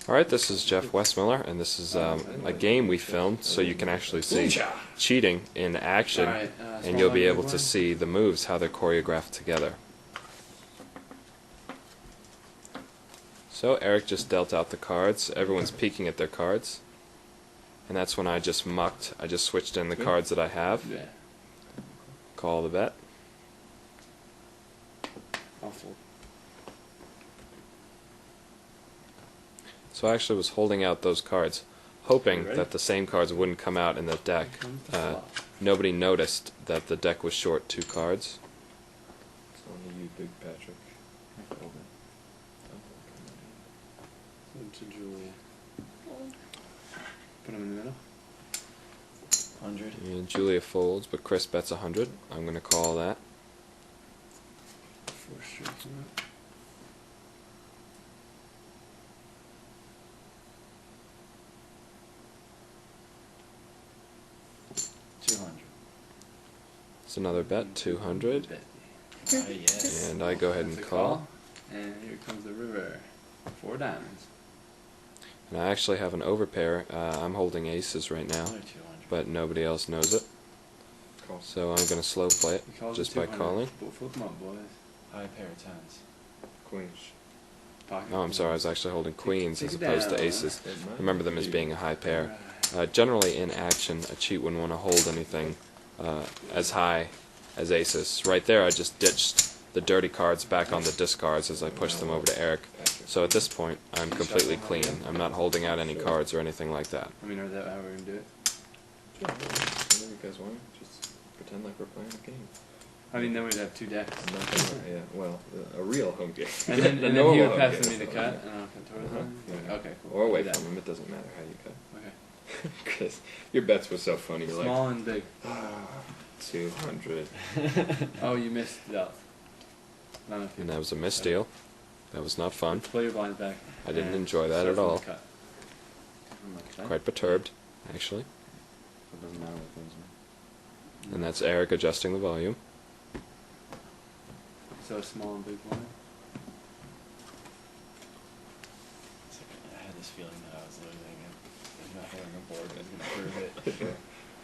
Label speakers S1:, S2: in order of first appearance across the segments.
S1: Alright, this is Jeff Westmiller, and this is a game we filmed so you can actually see cheating in action, and you'll be able to see the moves, how they're choreographed together. So Eric just dealt out the cards. Everyone's peeking at their cards, and that's when I just mucked. I just switched in the cards that I have. Call the bet.
S2: Awful.
S1: So I actually was holding out those cards, hoping that the same cards wouldn't come out in the deck. Nobody noticed that the deck was short 2 cards.
S3: It's only you, Big Patrick.
S2: To Julia. Put him in the middle. 100.
S1: And Julia folds, but Chris bets 100. I'm going to call that.
S2: 4 strokes in it.
S1: It's another bet, 200.
S2: Yes.
S1: And I go ahead and call.
S2: And here comes the river. 4 diamonds.
S1: And I actually have an overpair. I'm holding aces right now, but nobody else knows it. So I'm going to slow play it just by calling.
S2: Flip them up, boys.
S3: High pair of 10s. Queens.
S1: Oh, I'm sorry, I was actually holding queens as opposed to aces. Remember them as being a high pair. Generally in action, a cheat wouldn't want to hold anything as high as aces. Right there I just ditched the dirty cards back on the discards as I pushed them over to Eric. So at this point I'm completely clean. I'm not holding out any cards or anything like that.
S2: I mean, is that how we're going to do it?
S3: Sure. Whatever you guys want. Just pretend like we're playing a game.
S2: I mean, then we'd have 2 decks.
S3: Yeah, well, a real home game.
S2: And then he would pass me the cut, and I'll cut towards him. Okay, cool.
S3: Or away from him. It doesn't matter how you cut.
S2: Okay.
S3: Because your bets were so funny. You're
S2: Small and big.
S3: 200.
S2: Oh, you missed that.
S1: And that was a misdeal. That was not fun.
S2: Play your blinds back.
S1: I didn't enjoy that at all. Quite perturbed, actually.
S2: It doesn't matter what those are.
S1: And that's Eric adjusting the volume.
S2: So small and big blind.
S4: I had this feeling that I was losing, and there's nothing on the board that was going to prove it.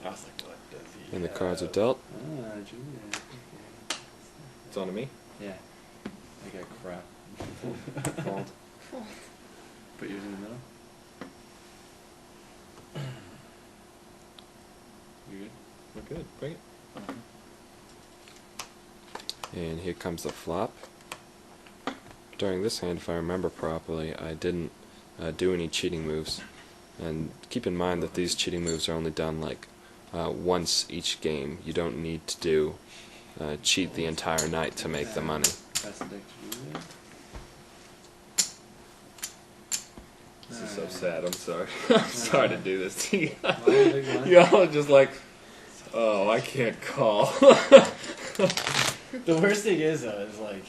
S4: I was like, what does he
S1: And the cards are dealt.
S2: Ah, Julia.
S3: It's on to me?
S2: Yeah. I got crap. Fold. Put yours in the middle. You good?
S3: We're good. Bring it.
S1: And here comes the flop. During this hand, if I remember properly, I didn't do any cheating moves. And keep in mind that these cheating moves are only done like once each game. You don't need to do cheat the entire night to make the money.
S2: Pass the deck to Julia.
S3: This is so sad. I'm sorry. I'm sorry to do this to you.
S2: Big blind.
S3: Y'all are just like, oh, I can't call.
S4: The worst thing is, though, is like,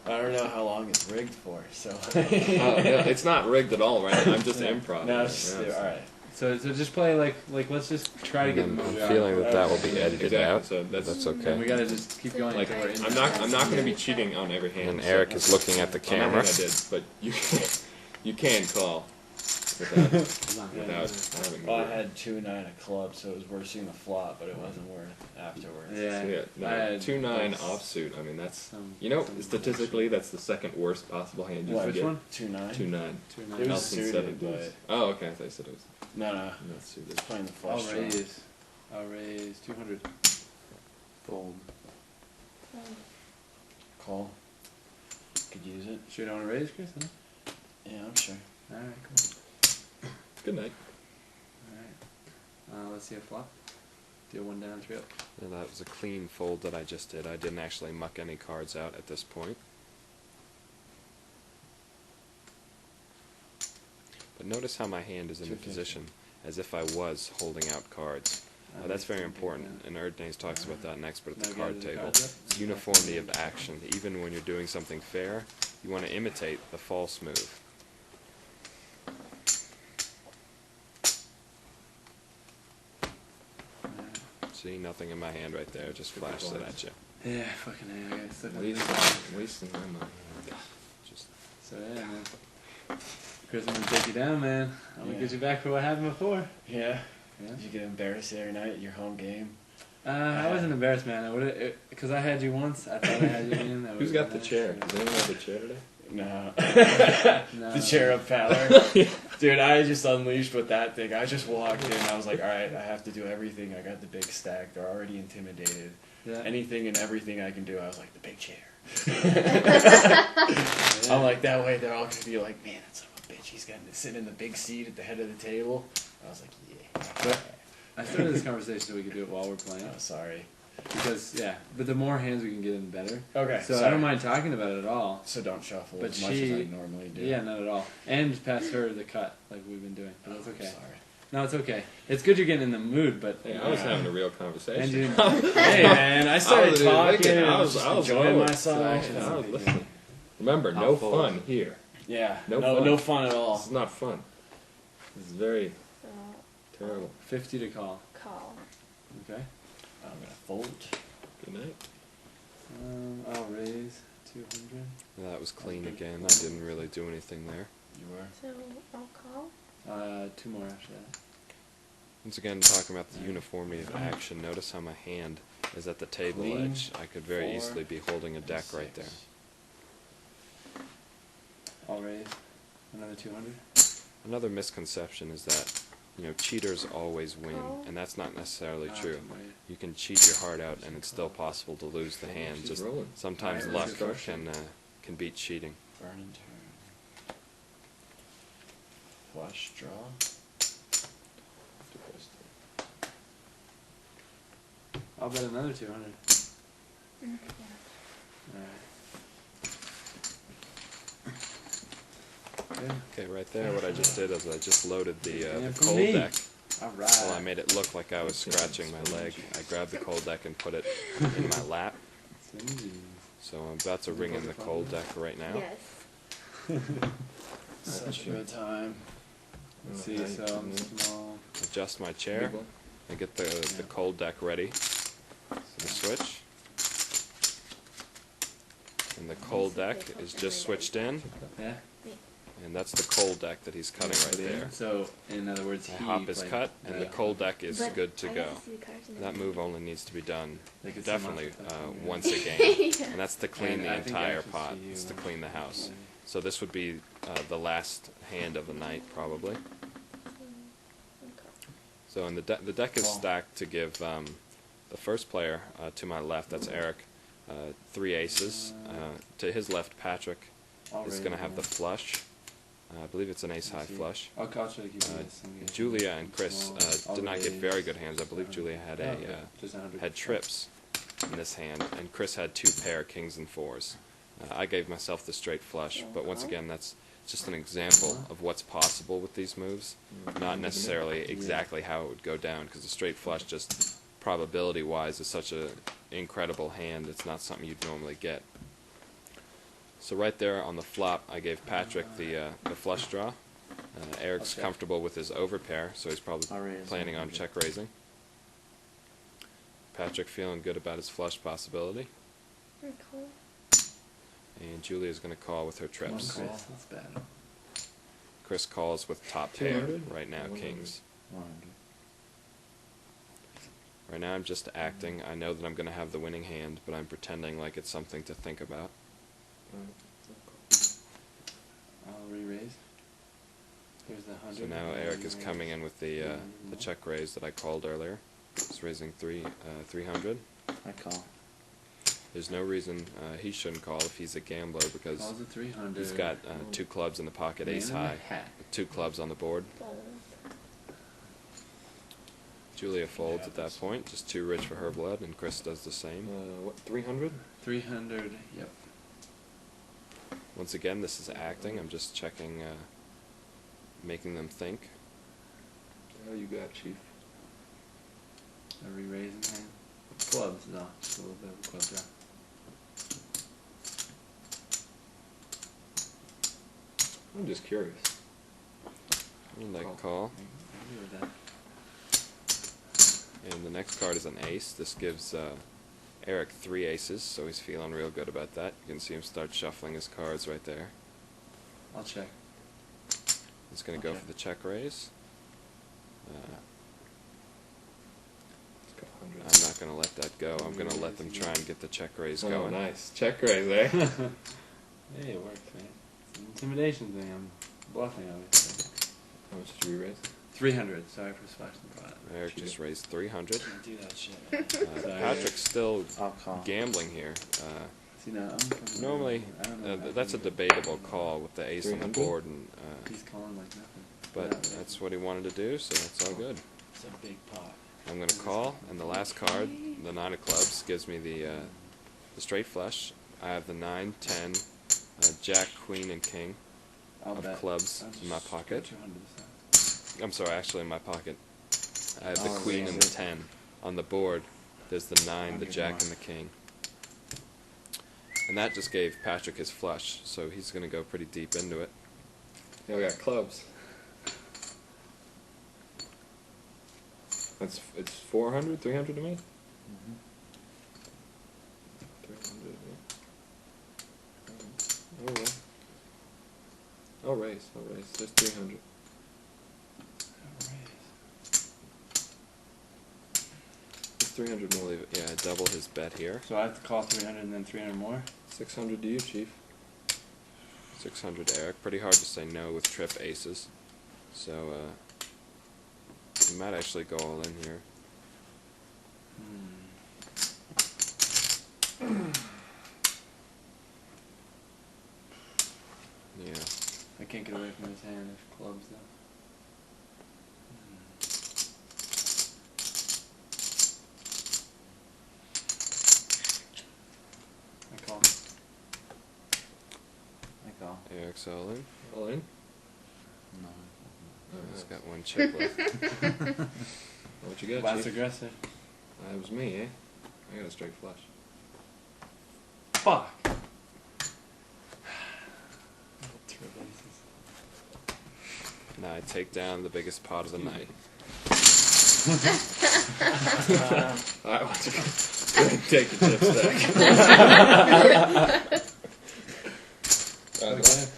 S4: I don't know how long it's rigged for, so.
S3: Yeah, it's not rigged at all, right? I'm just improv.
S4: No, it's just,
S3: Yeah,
S4: alright.
S2: So just play like let's just try to get the
S1: And
S2: mojo
S1: I'm
S2: out.
S1: feeling that that will be edited
S3: Exactly,
S1: out.
S3: so
S1: But that's
S2: And we
S1: okay.
S2: gotta just keep going.
S3: Like,
S2: until we're in
S3: I'm not going to be cheating on every hand.
S1: And
S3: so-
S1: Eric is looking at the
S3: On my
S1: camera.
S3: hand I did, but you can call without having.
S4: Well, I had 2-9 a club, so it was worth seeing the flop, but it wasn't worth afterwards.
S2: Yeah.
S3: So, yeah,
S2: I
S3: no,
S2: had
S3: 2-9
S2: like
S3: offsuit. I mean, that's
S2: some-
S3: statistically that's the second worst possible hand you
S4: What,
S3: could
S2: which
S3: get.
S2: one?
S4: 2-9?
S3: 2-9.
S4: It was
S3: Nelson
S4: suited,
S3: 7
S4: but
S3: deuce. Oh, okay. I thought you said it was
S4: no,
S3: not suited.
S4: just playing the
S2: I'll
S4: flush draw.
S2: raise. I'll raise 200. Fold.
S4: Call. Could use it.
S2: Sure you don't want to raise, Chris? Huh?
S4: Yeah, I'm sure.
S2: All right, cool.
S3: Good night.
S2: All right. Let's see a flop. Deal 1 down, 3 up.
S1: And that was a clean fold that I just did. I didn't actually muck any cards out at this point. But notice how my hand is in the position as if I was holding out cards. That's very important, and Erdnase talks about that next, but at the card table. It's uniformity of action. Even when you're doing something fair, you want to imitate the false move. See, nothing in my hand right there, just flashed it at you.
S2: Yeah, fucking A, I guess.
S3: Wasting my money.
S1: Just
S2: So yeah, man. Chris, I'm gonna take you down, man. I'm gonna get you back for what happened before.
S4: Yeah.
S2: Yeah.
S4: Did you get embarrassed the other night at your home game?
S2: I wasn't embarrassed, man. I would because I had you once. I thought I had you again.
S3: Who's got the chair? Does anyone have the chair today?
S4: No.
S2: No.
S4: The chair up Fowler. Dude, I just unleashed with that thing. I just walked in. I was like, alright, I have to do everything. I got the big stack. They're already intimidated.
S2: Yeah.
S4: Anything and everything I can do. I was like, the big chair. I'm like, that way they're all going to be like, man, that son of a bitch. He's got to sit in the big seat at the head of the table. I was like, yeah.
S2: But I started this conversation so we could do it while we're playing.
S4: Oh, sorry.
S2: Because, yeah, but the more hands we can get in, the better.
S4: Okay,
S2: So I
S4: sorry.
S2: don't mind talking about it at all.
S4: So don't shuffle
S2: But
S4: as much as I normally do.
S2: Yeah, not at all. And pass her the cut like we've been doing. But that's
S4: Oh,
S2: okay.
S4: Sorry.
S2: No, it's okay. It's good you're getting in the mood, but
S3: Hey, I was having a real
S2: and
S3: conversation.
S2: you,
S4: Hey man, I started
S3: was
S4: talking
S3: thinking,
S4: and
S3: I was
S4: enjoying
S3: going.
S4: myself.
S3: I was listening. Remember, no
S2: Awful.
S3: fun here.
S4: Yeah,
S3: No
S4: no
S3: fun.
S4: fun at all.
S3: This is not fun. This is very
S5: So,
S3: terrible.
S2: 50 to call.
S5: call.
S2: Okay.
S4: I'm gonna fold.
S3: Good night.
S2: I'll raise 200.
S1: That was clean again. I didn't really do anything there.
S4: You were.
S5: So, I'll call.
S2: 2 more after that.
S1: Once again, talking about the uniformity of action, notice how my hand is at the table
S4: Queen,
S1: edge. I could very
S4: 4,
S1: easily be holding a deck right there.
S2: I'll raise another 200.
S1: Another misconception is that, cheaters always win,
S5: Call.
S1: and that's not necessarily
S2: Ah,
S1: true.
S2: 2 more.
S1: You can cheat your heart out, and it's still possible to lose the hand.
S3: She's
S1: Just
S3: rolling.
S1: sometimes
S2: Alright,
S1: luck
S2: let's go.
S1: can beat cheating.
S4: Burn and turn. Flush draw.
S2: I'll bet another 200.
S5: Yeah.
S2: Alright. Good.
S1: Okay, right there, what I just did is I just loaded the
S2: Yeah, for
S1: cold
S2: me.
S1: deck.
S2: Alright.
S1: Well, I made it look like I was scratching my leg. I grabbed the cold deck and put it in my lap. So I'm about to ring in the cold deck right now.
S5: Yes.
S4: Such a good time.
S2: Let's see, so I'm small.
S1: Adjust my chair. I get the cold deck ready. So the switch. And the cold deck is just switched in.
S2: Yeah?
S1: And that's the cold deck that he's cutting right there.
S2: So, in other words,
S1: The
S2: he
S1: hop is
S2: played
S1: cut, and the
S2: the-
S1: cold deck is
S5: But
S1: good to
S5: I
S1: go.
S5: gotta see the cards in the
S1: That
S5: deck.
S1: move only needs to be done
S2: They could see them
S1: definitely
S2: off the top, yeah.
S1: once a game.
S5: Yeah.
S1: And that's to clean
S2: And
S1: the
S2: I think I
S1: entire
S2: actually
S1: pot.
S2: see you
S1: It's to
S2: on-
S1: clean the house. So this would be the last hand of the night, probably. So and the deck is
S4: Call.
S1: stacked to give the first player to my left, that's Eric, 3 aces. To his left, Patrick
S2: I'll
S1: is
S2: raise
S1: going to have the
S2: one.
S1: flush. I believe it's an ace-high
S2: Let's see.
S1: flush.
S2: I'll try to keep this. I'm gonna
S1: Julia
S2: keep
S1: and Chris
S2: small.
S1: did
S2: I'll
S1: not get
S2: raise
S1: very good hands. I believe
S2: 100.
S1: Julia had
S2: Oh, okay. Just 100.
S1: had trips in this hand, and Chris had 2 pair kings and 4s. I gave myself the straight flush, but once again, that's just an example of what's possible with these moves, not necessarily exactly how it would go down, because the straight flush, just probability-wise, is such an incredible hand. It's not something you'd normally get. So right there on the flop, I gave Patrick the flush draw. Eric's
S2: Okay.
S1: comfortable with his overpair, so he's
S2: I'll
S1: probably
S2: raise
S1: planning on
S2: 100.
S1: check raising. Patrick feeling good about his flush possibility.
S5: And call.
S1: And Julia's going to call with her
S2: Come on,
S1: trips.
S2: Chris. That's bad.
S1: Chris calls with top pair
S3: 200?
S1: right now,
S3: 100.
S1: kings. Right now I'm just acting. I know that I'm going to have the winning hand, but I'm pretending like it's something to think about.
S2: I'll re-raise. Here's the 100.
S1: So now Eric is coming in with the check raise that I called earlier. He's raising 300.
S2: I call.
S1: There's no reason he shouldn't call if he's a gambler, because
S2: Calls at 300.
S1: he's got 2 clubs in the pocket,
S2: Man
S1: ace
S2: in the
S1: high,
S2: hat.
S1: 2 clubs on the board.
S5: Fold.
S1: Julia folds at that point, just too rich for her blood, and Chris does the same.
S3: What, 300?
S2: 300. Yep.
S1: Once again, this is acting. I'm just checking, making them think.
S3: How you got, Chief?
S2: A re-raise in hand. Clubs, no. Just a little bit of a club draw.
S3: I'm just curious.
S1: And I call.
S2: I agree with that.
S1: And the next card is an ace. This gives Eric 3 aces, so he's feeling real good about that. You can see him start shuffling his cards right there.
S2: I'll check.
S1: He's going to go
S2: Okay.
S1: for the check raise.
S3: Let's go 100.
S1: I'm not going to let that go. I'm going to let them try and get the check raise
S3: Oh,
S1: going.
S3: nice. Check raise, eh?
S2: Hey, it works, man. It's an intimidation thing. I'm bluffing, obviously.
S3: How much did you raise?
S2: 300. Sorry for splashing the pot.
S1: Eric just raised 300.
S4: Can't do that shit. Man.
S2: Sorry.
S1: Patrick's still
S2: I'll call.
S1: gambling here.
S2: See, now, I'm from
S1: Normally,
S2: I don't know how
S1: that's a
S2: he-
S1: debatable call with the ace on the
S3: 300?
S1: board, and
S2: He's calling like nothing.
S1: but that's what he wanted to do, so that's all good.
S4: It's a big pot.
S1: I'm going to call, and the last card, the 9 of clubs, gives me the straight flush. I have the 9, 10, Jack, Queen, and King
S2: I'll
S1: of
S2: bet.
S1: clubs
S2: I'll
S1: in my
S2: just
S1: pocket.
S2: put 200 aside.
S1: I'm sorry, actually in my pocket. I have the
S2: Oh,
S1: Queen
S2: raise
S1: and the
S2: it.
S1: 10. On the board, there's the 9,
S2: I'll
S1: the
S2: give
S1: Jack,
S2: more.
S1: and the King. And that just gave Patrick his flush, so he's going to go pretty deep into it.
S3: Yeah, we got clubs. It's 400, 300 to me? 300, yeah. Oh, well. I'll raise. Just 300. Just 300
S1: I'll
S3: more.
S1: leave it. Yeah, double his bet here.
S2: So I have to call 300 and then 300 more?
S3: 600 to you, Chief.
S1: 600 Eric. Pretty hard to say no with trip aces. So, you might actually go all in here. Yeah.
S2: I can't get away from his hand if clubs though. I call. I call.
S1: Eric's all in.
S3: All in?
S2: No.
S1: He's got one chip left.
S3: What you got,
S2: Last
S3: Chief?
S2: aggressor.
S3: That was me, eh? I got a straight flush.
S2: Fuck.
S1: Now I take down the biggest pot of the night.
S3: Alright, why don't you go ahead and take the chip stack.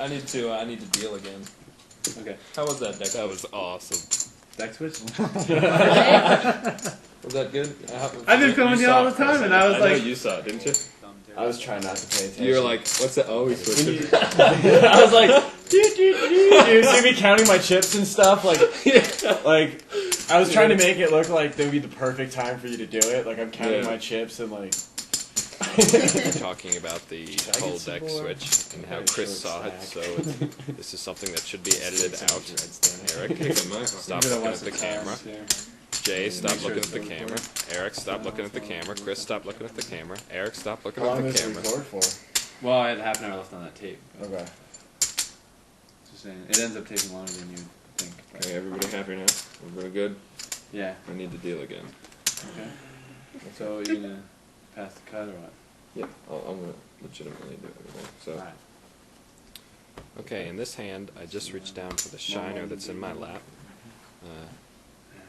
S4: I need to deal again.
S2: Okay.
S4: How was that deck?
S1: That was awesome.
S2: Deck switch?
S4: Was that good?
S2: I've been filming you all the time and I was
S3: I know
S2: like,
S3: you saw it, didn't you?
S4: I was trying not to pay attention.
S3: You were like, what's that? Oh, he's switching.
S4: I was like, you see me counting my chips and stuff, like I was trying to make it look like that would be the perfect time for you to do it. Like I'm counting
S3: Yeah.
S4: my chips and like.
S1: Talking about the
S4: Should I
S1: whole
S4: get some
S1: deck
S4: more?
S1: switch and how
S4: Okay,
S1: Chris
S4: short
S1: saw it, so
S4: stack.
S1: this is something that should be edited out. Eric,
S3: Look at my
S1: stop
S2: Maybe I
S1: looking
S2: want
S1: at the
S2: some
S1: camera.
S2: sauce here.
S1: Jay, stop
S2: Make sure
S1: looking
S2: it's
S1: at the
S2: still
S1: camera. Eric, stop looking at the camera. Chris, stop looking at the camera. Eric, stop looking
S4: How
S1: at
S4: long
S1: the
S4: does it
S1: camera.
S4: record for?
S2: Well, I had half an hour left on that tape.
S4: Okay.
S2: Just saying. It ends up taking longer than you'd think. but-
S3: Okay, everybody happy now? Everybody good?
S2: Yeah.
S3: I need to deal again.
S2: Okay. So you're gonna pass the cut or what?
S3: Yep, I'm gonna legitimately do everything. So,
S2: Alright.
S1: Okay, in this hand, I just reached down for the shiner that's in my lap.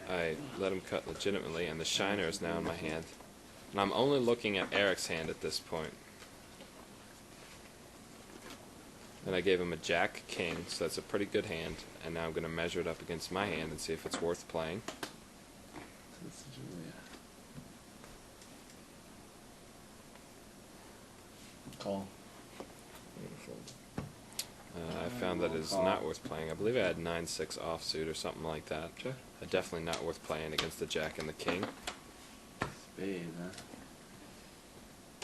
S1: I let him cut legitimately, and the shiner is now in my hand. And I'm only looking at Eric's hand at this point. And I gave him a Jack King, so that's a pretty good hand. And now I'm going to measure it up against my hand and see if it's worth playing.
S2: So this is Julia.
S4: Call.
S1: I found that it's not worth playing. I believe I had 9-6 offsuit or something like that.
S3: check.
S1: Definitely not worth playing against the Jack and the King.
S2: Spade,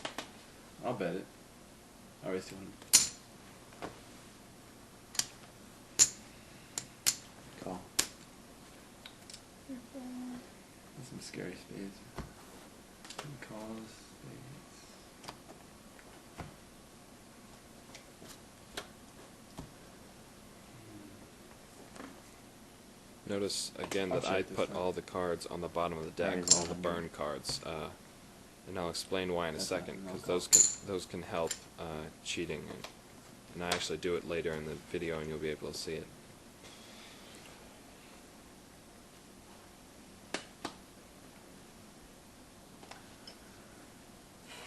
S2: huh? I'll bet it. I'll raise 200. Call. That's some scary spades. Calls, spades.
S1: Notice again
S2: I'll
S1: that I
S2: check this
S1: put
S2: out.
S1: all the cards on the bottom of the deck, all the burn cards, and I'll explain why in a
S2: That's
S1: second,
S2: fine,
S1: because
S2: I'll
S1: those can help cheating, and I actually do it later in the video, and you'll be able to see it.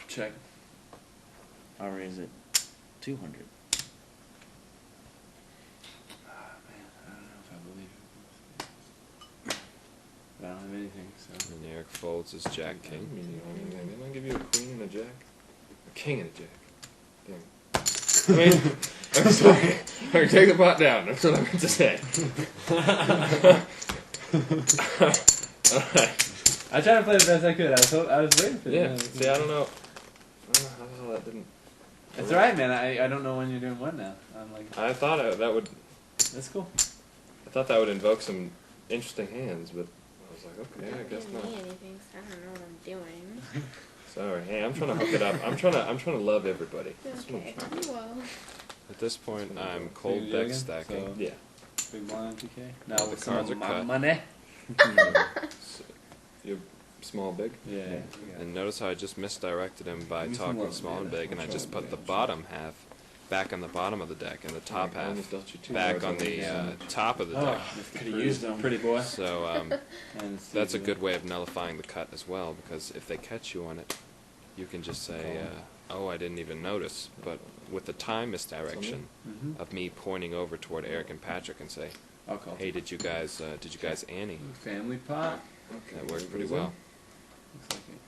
S2: Check.
S6: I'll raise it 200.
S2: Ah, man, I don't know. have anything, so.
S1: And Eric folds his Jack
S3: I
S1: King.
S3: mean, you don't have anything. Didn't I give you a queen and a jack? A king and a jack. Damn. I mean, I'm sorry. Alright, take the pot down. That's what I meant to say. Alright.
S2: I tried to play the best I could. I was waiting for
S3: Yeah.
S2: that.
S3: See, I don't know how the hell that didn't.
S2: It's alright, man. I don't know when you're doing what now. I'm like,
S3: I thought that would.
S2: that's cool.
S3: I thought that would invoke some interesting hands, but I was like, okay, I guess
S5: Give
S3: not.
S5: me anything, so I don't know what I'm doing.
S3: Sorry. Hey, I'm trying to hook it up. I'm trying to love everybody. That's what I'm
S5: Okay,
S3: trying to do.
S5: well.
S1: At this point, I'm
S2: So
S1: cold
S2: you do
S1: deck
S2: again?
S1: stacking.
S2: So,
S3: Yeah.
S2: big blind PK. Now
S1: All the
S2: with some
S1: cards
S2: of
S1: are
S2: my
S1: cut.
S2: money.
S3: So, you're small, big.
S2: Yeah.
S1: And notice how I just misdirected him by
S2: Give me some
S1: talking
S2: love,
S1: small
S2: man.
S1: and big, and I
S2: I'll
S1: just
S2: try
S1: put
S2: it,
S1: the
S2: man.
S1: bottom half back on the bottom of the deck, and the top
S3: I
S1: half
S3: almost dealt you two
S1: back
S3: cards
S1: on the
S3: damage.
S1: top of the deck.
S2: Could have used them. Pretty boy.
S1: So
S2: And
S1: that's a good way of nullifying the cut as well, because if they catch you on it, you can just say, "Oh, I didn't even notice." But with the time misdirection
S2: Mm-hmm.
S1: of me pointing over toward Eric and Patrick and say,
S2: I'll call.
S1: "Hey, did you guys Annie?"
S2: Family pot.
S1: That worked pretty well.
S2: Looks like it.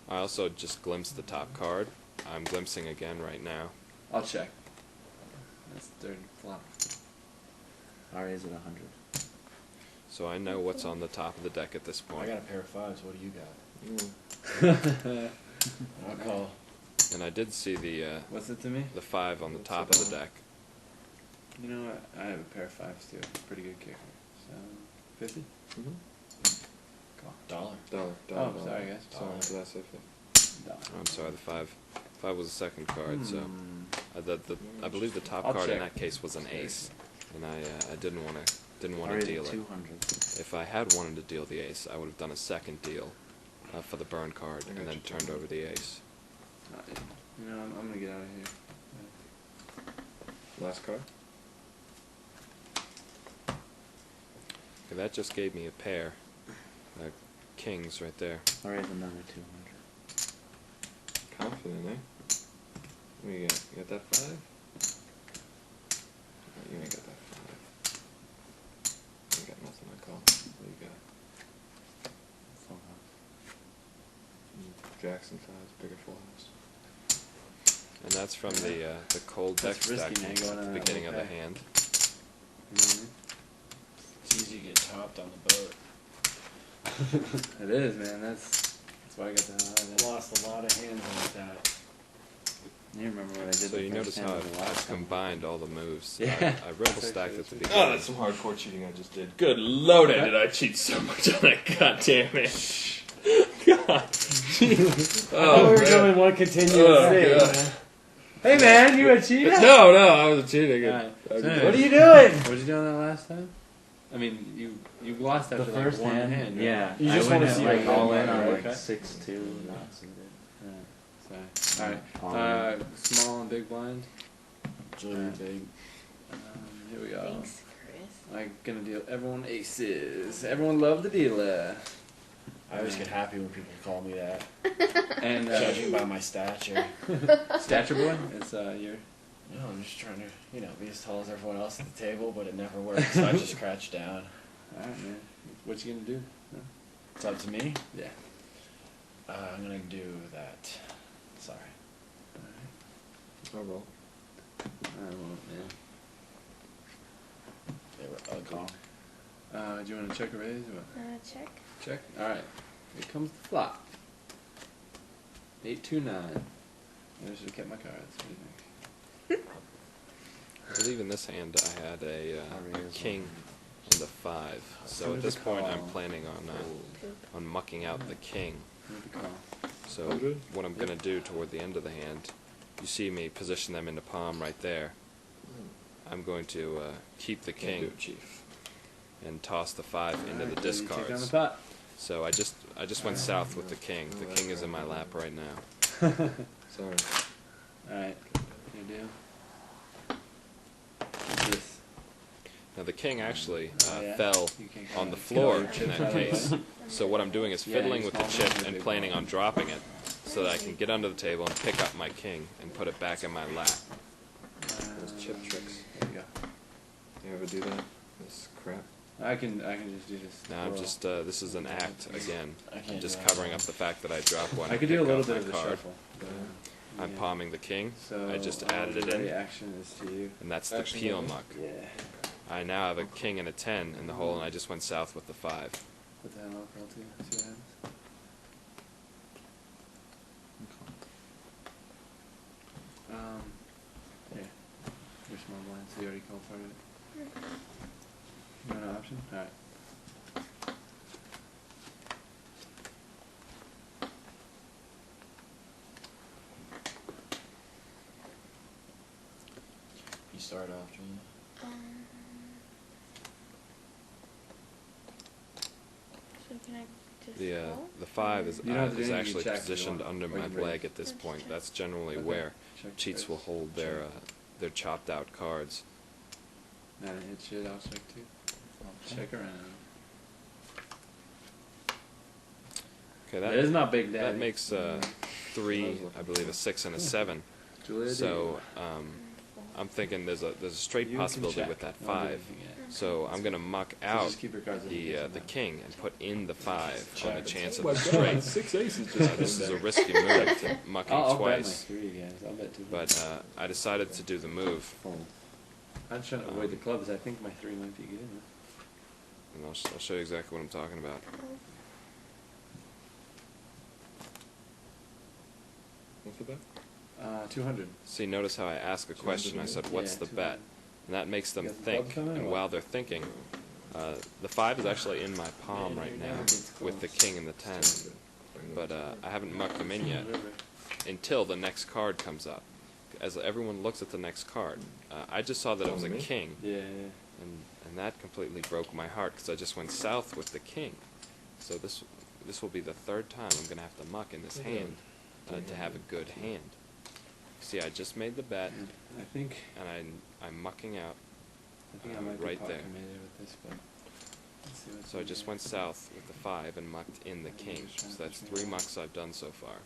S1: I also just glimpsed the top card. I'm glimpsing again right now.
S2: I'll check. That's third flop.
S6: RA's at 100.
S1: So I know what's on the top of the deck at this
S4: I
S1: point.
S4: got a pair of fives. What do you got?
S3: Mm.
S4: I'll call.
S1: And I did see
S2: What's it to me?
S1: the 5 on the top of the deck.
S2: You know what? I have a pair of fives too. Pretty good kicker. So 50. Call.
S4: Dollar.
S3: Dollar.
S2: Oh, sorry guys.
S3: Sorry, did I say 50?
S2: Dollar.
S1: Oh, I'm sorry, the 5 was the second card, so
S2: Hmm.
S1: I believe the top
S2: I'll
S1: card in
S2: check.
S1: that case was an ace, and I didn't want to
S6: RA's
S1: deal
S6: at
S1: it.
S6: 200.
S1: If I had wanted to deal the ace, I would have done a second deal for the burn card
S3: I
S1: and
S3: got
S1: then
S3: you.
S1: turned over the ace.
S2: You know, I'm gonna get out of here.
S3: Last card?
S1: Okay, that just gave me a pair, kings right there.
S6: RA's another 200.
S3: Confident, eh? What do you got? You got that 5? You ain't got that 5. You ain't got nothing I call. What do you got?
S6: Full house.
S3: Jackson 5's bigger full house.
S1: And that's from the cold deck
S2: That's risky,
S1: stacking
S2: man, going
S1: at
S2: on
S1: the
S2: that
S1: beginning of the
S2: little pack.
S1: hand.
S2: You know what I mean?
S4: It's easy to get topped on the boat.
S2: It is, man. That's why I got the hell out of there.
S4: Lost a lot of hands like that.
S2: You remember what I did?
S1: So
S2: the
S1: you
S2: first
S1: notice
S2: time
S1: how
S2: in the
S1: I've
S2: last time.
S1: combined all the moves.
S2: Yeah.
S1: I ripple stacked at the
S3: Oh,
S1: beginning.
S3: that's some hardcore cheating I just did. Good lord, did I cheat so much on that goddamn it. God. Jeez.
S4: Oh, we were
S3: man.
S4: doing one continuous
S3: Oh,
S4: thing.
S3: God.
S4: man.
S2: Hey man, you a cheater?
S3: No, I was cheating.
S2: Alright.
S3: I-
S2: So
S4: What are you doing?
S2: What did you do on that last time? I mean, you lost after
S6: The
S2: like
S6: first
S2: one
S6: hand,
S2: hand. right?
S6: yeah.
S4: You
S6: I
S4: just
S6: went
S4: wanna
S6: at,
S4: see
S6: like
S4: it
S6: all
S4: again.
S6: in on like
S2: Okay.
S6: 6-2, not suited.
S2: Sorry. Alright. Small and big blind.
S4: Junior big.
S2: Here we go.
S5: Thanks, Chris.
S2: I'm gonna deal everyone aces. Everyone love the dealer.
S4: I always get happy when people call me that.
S2: And
S4: Judging by my stature.
S2: stature boy, it's your.
S4: No, I'm just trying to, be as tall as everyone else at the table, but it never works, so I just crouch down.
S2: Alright, man. What you gonna do? No?
S4: It's up to me.
S2: Yeah.
S4: I'm gonna do that. Sorry.
S3: I'll roll.
S2: I won't, man.
S4: They were ugly.
S2: Do you want to check a raise or what?
S5: Check.
S2: Check. Alright. Here comes the flop. 8-2-9. I should have kept my cards. What do you think?
S1: I believe in this hand I had a king and a 5. So at this point I'm planning on mucking out the king.
S2: What the call?
S1: So what I'm going to do toward the end of the hand, you see me position them into palm right there. I'm going to keep the
S3: Can't do
S1: king
S3: it, Chief.
S1: and toss the 5 into the
S2: Alright, so you take down the
S1: discards.
S2: pot.
S1: So I just went south with the king. The king is in my lap right now.
S3: Sorry.
S2: Alright. Your deal. What's this?
S1: Now the king actually
S2: Oh, yeah?
S1: fell
S2: You can't
S1: on the
S2: get
S1: floor
S2: all your
S1: in
S2: chips
S1: that
S2: out of the way.
S1: case. So what I'm doing is
S2: Yeah,
S1: fiddling
S2: you
S1: with the
S2: small
S1: chip
S2: ones,
S1: and
S2: big
S1: planning
S2: ones.
S1: on dropping it so that I can get under the table and pick up my king and put it back in my lap.
S3: Those chip tricks.
S2: There you go.
S3: You ever do that? This crap?
S2: I can just do this.
S1: Now I'm
S2: roll.
S1: just this is an act again.
S4: I can't
S1: I'm just
S4: do
S1: covering up the fact that I dropped one.
S2: I
S1: and
S2: could do a
S1: pick
S2: little
S1: up
S2: bit
S1: my
S2: of the
S1: card.
S2: shuffle. But,
S1: I'm
S2: yeah.
S1: palming the king.
S2: So
S1: I just added it
S2: the
S1: in,
S2: action is to you.
S1: and that's the
S3: Action
S1: peel
S3: level.
S1: muck.
S2: Yeah.
S1: I now have a king and a 10 in the hole, and I just went south with the 5.
S2: Put the hand off roll too. See what happens. Yeah. Your small blind, so you already called part of it. You want an option? Alright.
S4: You start off, Gina.
S5: So can I just roll?
S1: The 5 is
S2: You don't have to do
S1: is
S2: anything,
S1: actually
S2: you check if you
S1: positioned
S2: want,
S1: under
S2: or you
S1: my
S2: can raise.
S1: leg at this
S5: Let's
S1: point.
S5: check.
S1: That's generally
S2: Okay.
S1: where
S2: Check
S1: cheats
S2: first.
S1: will hold their chopped out cards.
S2: Nah, hit shit, I'll check too. Check around.
S1: Okay,
S2: That is not big,
S1: that
S2: Daddy.
S1: makes 3, I believe, a 6 and a 7.
S2: Julia,
S1: So I'm thinking there's a straight
S2: you can
S1: possibility
S2: check.
S1: with that
S2: No one did
S1: 5.
S2: anything yet.
S1: So I'm gonna muck
S2: So
S1: out
S2: just keep your cards as you get
S1: the
S2: them.
S1: king and put in the 5 on the chance of
S3: Oh
S1: a
S3: my
S1: straight.
S3: God, 6 aces just
S1: This is a risky move, to mucking
S2: I'll bet my
S1: twice.
S2: 3, guys. I'll bet 2.
S1: But I decided to do the move,
S2: Fold. I'm trying to avoid the clubs. I think my 3 might be good enough.
S1: and I'll show you exactly what I'm talking about.
S3: What's the bet?
S2: 200.
S1: See, notice how I ask a question. I said, "What's
S2: Yeah,
S1: the
S2: 200.
S1: bet?" And that makes them
S2: You got the
S1: think.
S2: clubs coming or
S1: And
S2: what?
S1: while they're thinking, the 5 is actually in my palm right now with the king and the 10. But I haven't mucked them in yet until the next card comes up. As everyone looks at the next card, I just saw that it was a
S3: Me?
S1: king,
S2: Yeah.
S1: and that completely broke my heart because I just went south with the king. So this will be the 3rd time I'm going to have to muck in this hand to have a good hand. See, I just made the bet,
S2: I think
S1: and I'm mucking out.
S2: I might be
S1: right
S2: pot
S1: there.
S2: committed with this, but let's see what's
S1: So I
S2: in
S1: just
S2: there.
S1: went south with the 5 and mucked in the king. So that's 3 mucks I've done so far.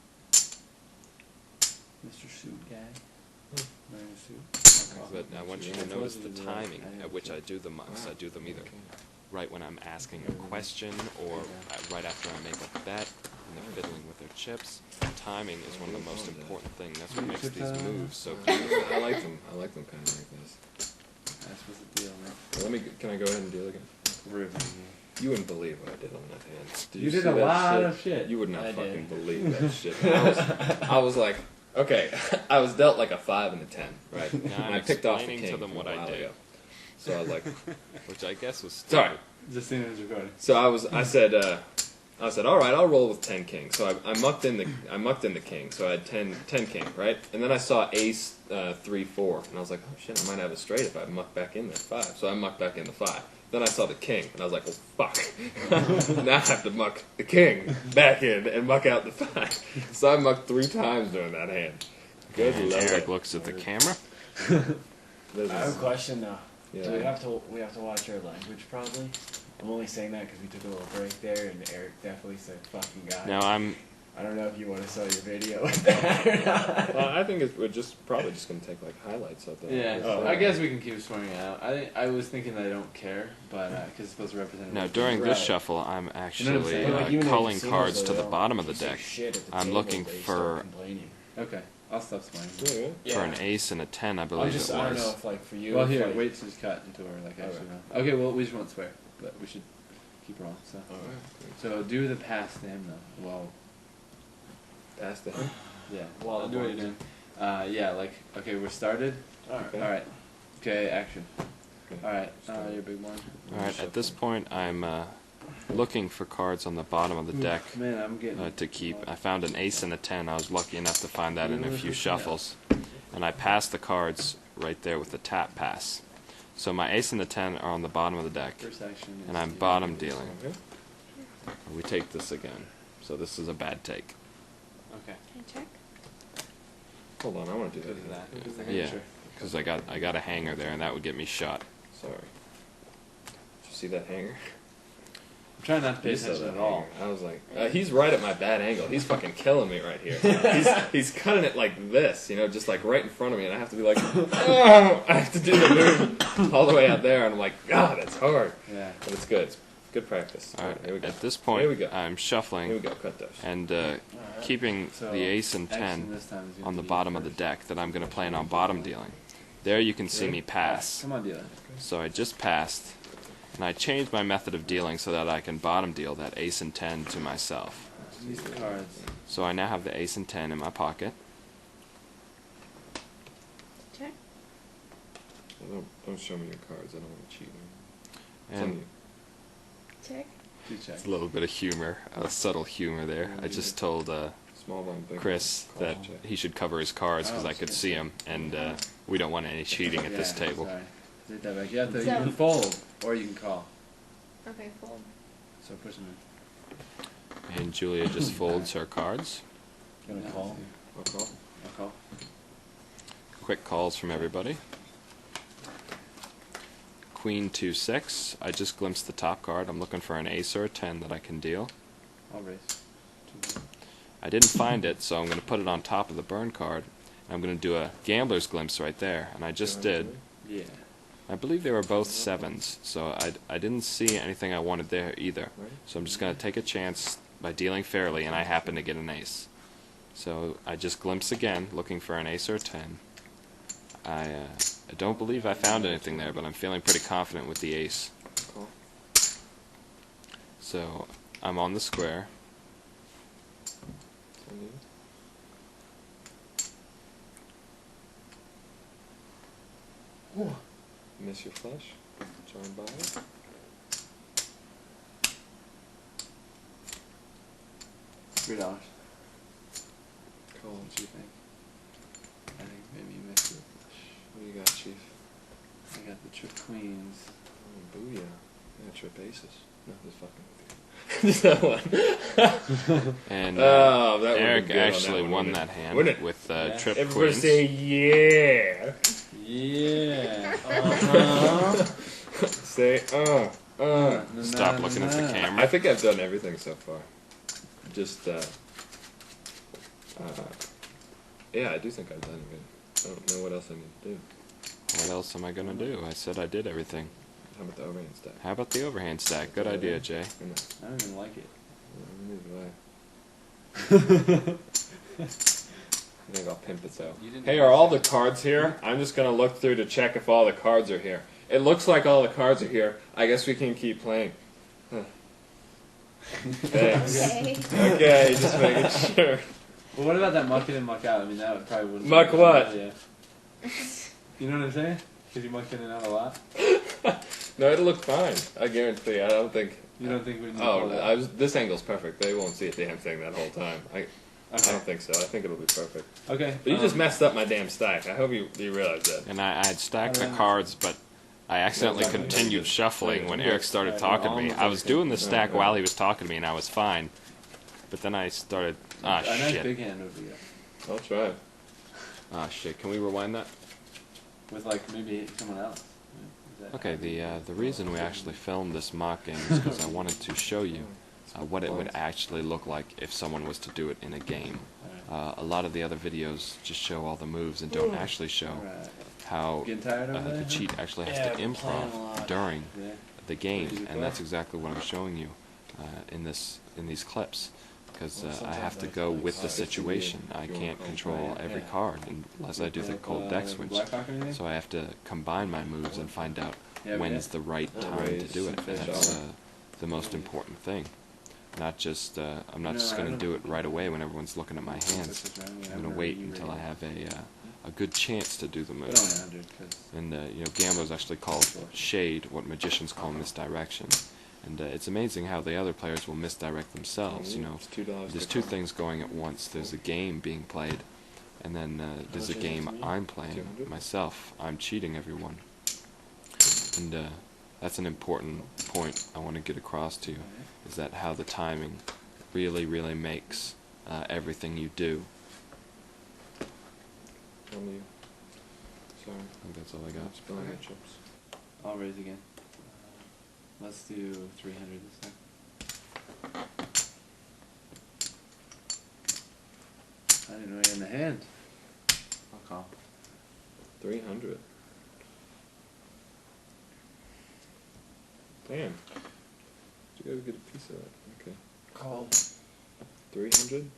S2: Mr. Suit guy. Wearing a suit.
S1: But I want you to notice the timing at which I do the mucks. I do them either right when I'm asking a question or right after I make a bet and they're fiddling with their chips. Timing is one of the most important things. That's what makes these moves so beautiful.
S3: I like them. I like them kind of like this.
S2: That's what's the deal, man.
S3: Can I go ahead and deal again?
S2: Riveting.
S3: You wouldn't believe what I did on that hand.
S2: You
S3: see
S2: did a
S3: that
S2: lot of shit.
S3: You would not
S4: I
S3: fucking
S4: did.
S3: believe that shit. I was like, okay, I was dealt like a 5 and a 10, right?
S1: Now
S3: And
S1: I'm
S3: I picked off the
S1: explaining
S3: king
S1: to them
S3: from
S1: what
S3: a
S1: I
S3: while
S1: did.
S3: ago. So I was like,
S1: Which I guess was
S3: sorry.
S1: stupid.
S2: Just seeing it was recording.
S3: So I said, all right, I'll roll with 10 king. So I mucked in the king. So I had 10 king, right? And then I saw ace 3 4, and I was like, oh shit, I might have a straight if I muck back in that 5. So I mucked back in the 5. Then I saw the king, and I was like, well, fuck. Now I have to muck the king back in and muck out the 5. So I mucked 3 times during that hand. Good
S1: And
S3: lord.
S1: Eric looks at the camera.
S3: This
S4: I have
S3: is-
S4: a question though.
S3: Yeah.
S4: Do we have to watch our language probably? I'm only saying that because we took a little break there, and Eric definitely said "fucking guy."
S1: Now
S4: I don't know if you want to sell your video with that or not.
S3: Well, I think we're probably just going to take like highlights of that.
S2: Yeah,
S4: Oh,
S2: I guess we can keep swearing it out. I was thinking that I don't care, but because it's supposed to represent.
S1: Now, during this
S4: Right.
S1: shuffle, I'm
S2: what I'm
S1: actually
S2: saying?
S4: But, like, even in
S1: culling
S4: casinos,
S1: cards
S4: though,
S1: to
S4: they
S1: the
S4: don't
S1: bottom of the
S4: say
S1: deck
S4: shit at the
S1: I'm
S4: table,
S1: looking
S4: they start
S1: for-
S4: complaining.
S2: Okay, I'll stop swearing.
S3: Yeah.
S1: for an ace and a 10, I believe
S4: I don't know
S1: it was.
S4: if like for you.
S2: Well,
S4: if,
S2: here,
S4: like,
S2: wait to just cut until we're like actually
S3: Okay.
S2: wrong. Okay, well we just won't swear, but we should keep rolling. So,
S3: Alright.
S2: so do the pass to him though. Well,
S3: Pass to him.
S2: yeah.
S4: While
S2: do what you're doing. Yeah, like okay, we're started.
S4: Alright.
S3: Okay.
S2: All right. Okay, action.
S3: Okay.
S2: All right,
S3: Start.
S2: your big one.
S1: Alright, at this point, I'm looking for cards on the bottom of the deck
S2: Man, I'm getting.
S1: to keep. I found an ace and a 10. I was lucky enough to find that in a few shuffles. And I passed the cards right there with the tap pass. So my ace and the 10 are on the bottom of the deck,
S2: First action.
S1: and
S2: is
S1: I'm
S2: to-
S1: bottom dealing.
S3: Okay.
S1: We take this again. So this is a bad take.
S2: Okay.
S5: Can I check?
S3: Hold on, I want to do
S2: Go to
S3: that.
S2: that.
S3: again.
S1: Yeah, because I got a hanger there, and that would get me shot.
S3: Sorry. Did you see that hanger?
S2: I'm trying not to pay
S3: You saw
S2: attention
S3: that
S2: at all.
S3: anger. I was like, he's right at my bad angle. He's fucking killing me right here. He's cutting it like this, you know, just like right in front of me, and I have to be like, oh, I have to do the move all the way out there, and I'm like, God, that's hard.
S2: Yeah.
S3: But it's good. It's good practice.
S1: All right.
S3: Here we go.
S1: At this point,
S3: Here we go.
S1: I'm shuffling
S3: Here we go. Cut those.
S1: and keeping
S2: So,
S1: the ace and
S2: action
S1: 10
S2: this time is gonna
S1: on the
S2: be
S1: bottom of the
S2: first.
S1: deck that I'm going to plan on bottom dealing. There you can see me pass.
S2: Come on, dealer.
S1: So I just passed, and I changed my method of dealing so that I can bottom deal that ace and 10 to myself.
S2: Use the cards.
S1: So I now have the ace and 10 in my pocket.
S5: Check.
S3: Don't show me your cards. I don't want to cheat. It's on
S1: And
S3: you.
S5: Check.
S2: Two checks.
S1: it's a little bit of humor, a subtle humor there. I just told
S3: Small blind, big
S1: Chris
S3: call
S1: that
S3: check.
S1: he should cover his cards because
S2: Oh,
S1: I could
S2: shit.
S1: see him, and we don't want any cheating at this
S2: Yeah,
S1: table.
S2: Sorry. Take that back. You have to.
S5: So-
S2: You can fold or you can call.
S5: Okay, fold.
S2: So push them in.
S1: And Julia just folds her cards.
S6: Gonna call?
S3: I'll call.
S2: I'll call.
S1: Quick calls from everybody. Queen 2-6. I just glimpsed the top card. I'm looking for an ace or a 10 that I can deal.
S2: I'll raise. Two.
S1: I didn't find it, so I'm going to put it on top of the burn card. I'm going to do a gambler's glimpse right there, and I just did.
S2: Yeah.
S1: I believe they were both 7s, so I didn't see anything I wanted there either. So I'm just going to take a chance by dealing fairly, and I happen to get an ace. So I just glimpse again, looking for an ace or a 10. I don't believe I found anything there, but I'm feeling pretty confident with the ace.
S3: Call.
S1: So I'm on the square.
S3: It's on you. Miss your flush. Try and buy it.
S2: $3.
S3: Call.
S2: What do you think? I think maybe you missed it.
S3: What do you got, Chief?
S2: I got the trip queens.
S3: Oh, booyah. Yeah, trip aces. No, just fucking with you. Just that one.
S1: And
S3: Oh, that would've been
S1: Eric
S3: good on that
S1: actually
S3: one,
S1: won
S3: wouldn't
S1: that
S3: it?
S1: hand
S3: Wouldn't it?
S1: with
S2: Yeah.
S1: trip
S3: Everybody
S1: queens.
S3: say yeah.
S2: Yeah.
S3: Say
S1: Stop looking at the
S3: I
S1: camera.
S3: think I've done everything so far. Just yeah, I do think I've done it. I don't know what else I need to do.
S1: What else am I going to do? I said I did everything.
S3: How about the overhand stack?
S1: How about the overhand stack? Good idea, Jay.
S2: I don't even like it.
S3: I think I'll pimp this out.
S2: You didn't
S3: Hey, are all the cards here? I'm just gonna look through to check if all the cards are here. It looks like all the cards are here. I guess we can keep playing. Huh. Thanks.
S5: Okay.
S3: Okay, just making sure.
S2: Well, what about that muck in and muck out? I mean, that would probably wouldn't.
S3: Muck what?
S2: Yeah. You know what I'm saying? Because you muck in and out a lot.
S3: No, it'll look fine. I guarantee. I don't think.
S2: You don't think we need to
S3: Oh,
S2: pull that?
S3: this angle's perfect. They won't see a damn thing that whole time. I
S2: Okay.
S3: don't think so. I think it'll be perfect.
S2: Okay.
S3: But you just messed up my damn stack. I hope you realize that.
S1: And I had stacked the cards, but I accidentally continued shuffling when Eric started talking to me. I was doing the stack while he was talking to me, and I was fine. But then I started,
S2: A nice
S1: shit.
S2: big hand would be good.
S3: I'll try.
S1: Shit. Can we rewind that?
S2: With like maybe someone else. Is that-
S1: Okay, the reason we actually filmed this mock game is because I wanted to show you what it would actually look like if someone was to do it in a game.
S2: Alright.
S1: A lot of the other videos just show all the moves and don't actually show
S2: Alright.
S1: how
S2: Getting tired over
S1: the
S2: there?
S1: cheat actually has
S6: Yeah,
S1: to
S6: I've been playing a
S1: improv
S6: lot.
S1: during
S2: Yeah.
S1: the game,
S2: Easy
S1: and that's
S2: play.
S1: exactly what I'm showing you in these clips. Because
S6: Well,
S1: I
S6: sometimes
S1: have to
S6: I
S1: go
S6: feel
S1: with
S6: like
S1: the
S3: it's easy
S1: situation.
S3: if
S1: I
S3: you
S1: can't
S3: want to
S1: control
S2: play,
S1: every
S2: yeah.
S1: card unless I do the cold deck switch.
S2: Blackhawk or anything?
S1: So I have to combine my moves and find out
S2: Yeah, we
S1: when's
S2: did.
S1: the right
S3: Oh,
S1: time to
S3: raise
S1: do it.
S3: and fish
S1: That's
S3: out.
S1: the most important thing. Not just I'm not
S2: No,
S1: just
S2: I
S1: going to
S2: don't-
S1: do it right away when everyone's looking at my hands. I'm going to wait until I have a good chance to do the
S2: But
S1: move.
S2: only 100, because
S1: And gamblers actually call shade what magicians call misdirection. And it's amazing how the other players will misdirect themselves. You know,
S3: It's $2.
S1: there's two things going at once. There's a game being played, and then there's a
S6: much is it
S1: game
S6: to me?
S1: I'm playing
S3: 200?
S1: myself. I'm cheating everyone. And that's an important point I want to get across to you, is that how the timing really, really makes everything you do.
S3: On you. Sorry.
S1: I think that's all I got.
S3: Spilling my chips.
S2: I'll raise again. Let's do 300 this time. I didn't know you in the hand.
S6: I'll call.
S3: 300. Damn. You gotta get a piece of that. Okay.
S4: Call.
S3: 300.